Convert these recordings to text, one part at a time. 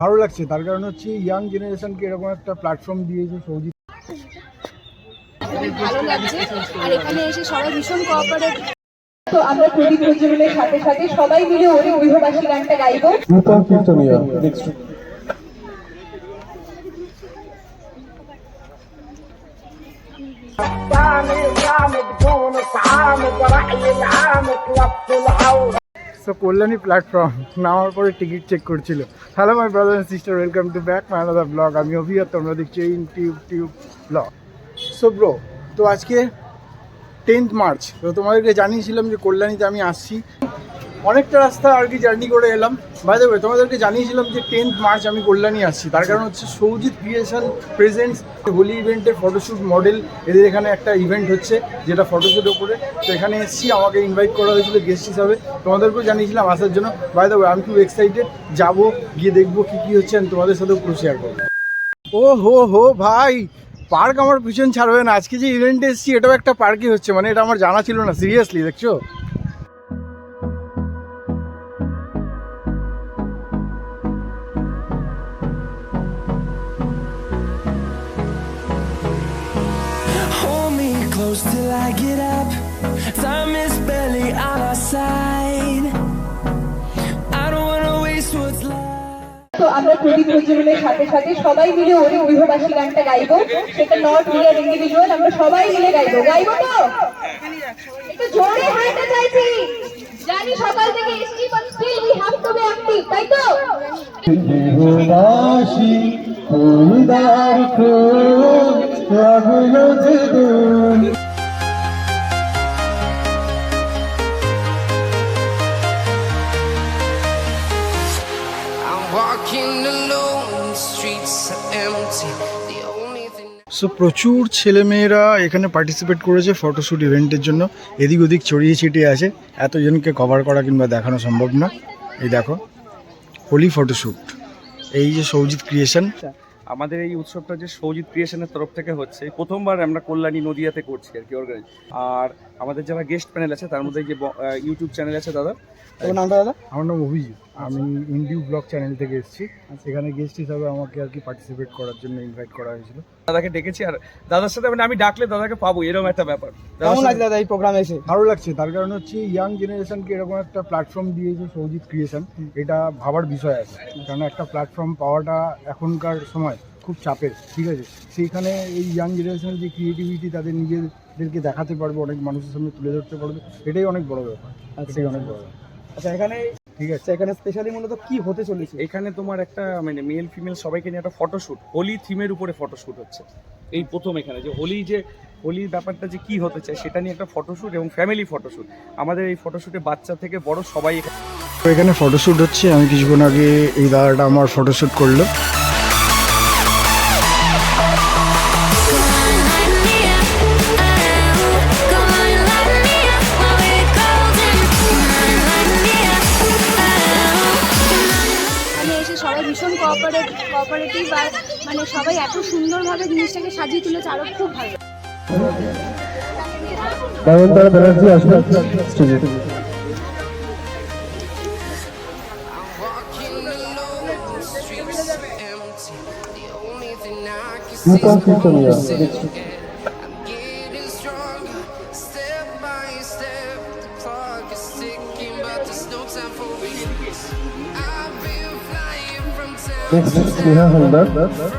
ভালো লাগছে, তার কারণ হচ্ছে ইয়াং জেনারেশনকে এরকম একটা প্ল্যাটফর্ম দিয়েছে সৌজি। ভালো লাগছে আর এখানে এসে সবাই ভীষণ কোঅপারেট। তো আমরা প্রদীপ প্রজ্বলনের সাথে সাথে সবাই মিলে ওরে ঐহবাসী গানটা গাইবো। নূতন কীর্তনিয়া নেক্সট। সো কল্যাণী প্ল্যাটফর্ম নামার পরে টিকিট চেক করছিল। Hello my brother and sister, welcome to back my another blog. আমি অভি আর তোমরা দেখছো টিউব ব্লগ। সো ব্রো, তো আজকে 10th মার্চ, তো তোমাদেরকে জানিয়েছিলাম যে কল্যাণীতে আমি আসছি। অনেকটা রাস্তা আর কি জার্নি করে এলাম। বাই দ্য ওয়ে, তোমাদেরকে জানিয়েছিলাম যে 10th মার্চ আমি কল্যাণী আসছি, তার কারণ হচ্ছে সৌজিৎ ক্রিয়েশন প্রেজেন্টস হোলি ইভেন্টের ফটোশ্যুট মডেল। এদের এখানে একটা ইভেন্ট হচ্ছে যেটা ফটোশ্যুটের উপরে, তো এখানে এসেছি, আমাকে ইনভাইট করা হয়েছিল গেস্ট হিসাবে। তোমাদেরকেও জানিয়েছিলাম আসার জন্য। বাই দ্য ওয়ে, আমি খুব এক্সাইটেড, যাবো, গিয়ে দেখবো কী কী হচ্ছে, আমি তোমাদের সাথেও পুরো শেয়ার করবো। ও হো ভাই, পার্ক আমার পিছন ছাড়বে না। আজকে যে ইভেন্টে এসেছি এটাও একটা পার্কই হচ্ছে, মানে এটা আমার জানা ছিল না, সিরিয়াসলি দেখছো। Till I get up, time is barely on our side. I don't wanna waste what's left. তো আমরা প্রদীপ প্রজ্বলনের সাথে সাথে সবাই মিলে ওরে ঐহবাসী গানটা গাইবো। সেটা নট রিয়ার ইন্ডিভিজুয়াল, আমরা সবাই মিলে গাইবো তো একটু জোরে হাতটা চাইছি। জানি সকাল থেকে এসছি, but still we have to be active, তাই তো? ঐহবাসী ফুলদার ফুল লাগলো যে দুল। সো প্রচুর ছেলেমেয়েরা এখানে পার্টিসিপেট করেছে ফটোশ্যুট ইভেন্টের জন্য। এদিক ওদিক ছড়িয়ে ছিটিয়ে আছে, এতজনকে কভার করা কিংবা দেখানো সম্ভব না। এই দেখো, হোলি ফটোশ্যুট, এই যে সৌজিৎ ক্রিয়েশন। আমাদের এই উৎসবটা যে সৌজিৎ ক্রিয়েশনের তরফ থেকে হচ্ছে, প্রথমবার আমরা কল্যাণী নদিয়াতে করছি আর কি অর্গানাইজ। আর আমাদের যারা গেস্ট প্যানেল আছে তার মধ্যে যে ইউটিউব চ্যানেল আছে, দাদা তোমার নামটা? দাদা, আমার নাম অভিজিৎ, আমি ইন্ডিউ ব্লগ চ্যানেল থেকে এসেছি। সেখানে গেস্ট হিসাবে আমাকে আর কি পার্টিসিপেট করার জন্য ইনভাইট করা হয়েছিল। দাদাকে ডেকেছি, আর দাদার সাথে মানে আমি ডাকলে দাদাকে পাবো, এরকম একটা ব্যাপার। কেমন লাগছে দাদা এই প্রোগ্রামে এসে? ভালো লাগছে, তার কারণ হচ্ছে ইয়াং জেনারেশনকে এরকম একটা প্ল্যাটফর্ম দিয়েছে সৌজিৎ ক্রিয়েশন। এটা ভাবার বিষয় আছে, কারণ একটা প্ল্যাটফর্ম পাওয়াটা এখনকার সময় খুব চাপের, ঠিক আছে। সেইখানে এই ইয়াং জেনারেশনের যে ক্রিয়েটিভিটি, তাদের নিজেদেরকে দেখাতে পারবে, অনেক মানুষের সামনে তুলে ধরতে পারবে, এটাই অনেক বড় ব্যাপার। এটাই অনেক বড় ব্যাপার। আচ্ছা, এখানে ঠিক আছে, এখানে স্পেশালি মূলত কি হতে চলেছে? এখানে তোমার একটা মানে মেল ফিমেল সবাইকে নিয়ে একটা ফটোশ্যুট, হোলি থিমের উপরে ফটোশ্যুট হচ্ছে। এই প্রথম এখানে যে হোলির ব্যাপারটা যে কি হতে চায় সেটা নিয়ে একটা ফটোশ্যুট এবং ফ্যামিলি ফটোশ্যুট। আমাদের এই ফটোশ্যুটে বাচ্চা থেকে বড় সবাই এখানে ফটোশ্যুট হচ্ছে। আমি কিছুক্ষণ আগে এই দাদাটা আমার ফটোশ্যুট করলো। সবাই ভীষণ কোঅপারেটিভ আর মানে সবাই এত সুন্দরভাবে জিনিসটাকে সাজিয়ে তুলেছে, আরো খুব ভালো। নয়নতারা ব্যানার্জি আসবেন স্টেজে। Nutan কীর্তনিয়া next. Next Sneha Haldar. We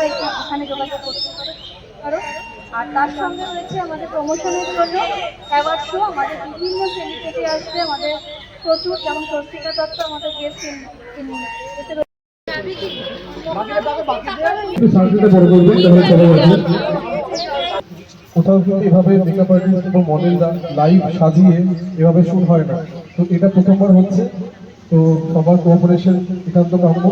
এখানে যোগাযোগ করতে পারো। আর তার সঙ্গে রয়েছে আমাদের প্রমোশনের জন্য অ্যাওয়ার্ড শো, আমাদের বিভিন্ন সেলিব্রিটি আসবে, আমাদের প্রচুর, যেমন স্বস্তিকা দত্ত আমাদের গেস্ট একটু সার্কিটে বড় করবেন তাহলে চলে যাবে। কোথাও কিন্তু এভাবে মেকআপ আর্টিস্ট এবং মডেলরা লাইভ সাজিয়ে এভাবে শুট হয় না, তো এটা প্রথমবার হচ্ছে, তো সবার কোঅপারেশন একান্ত কাম্য।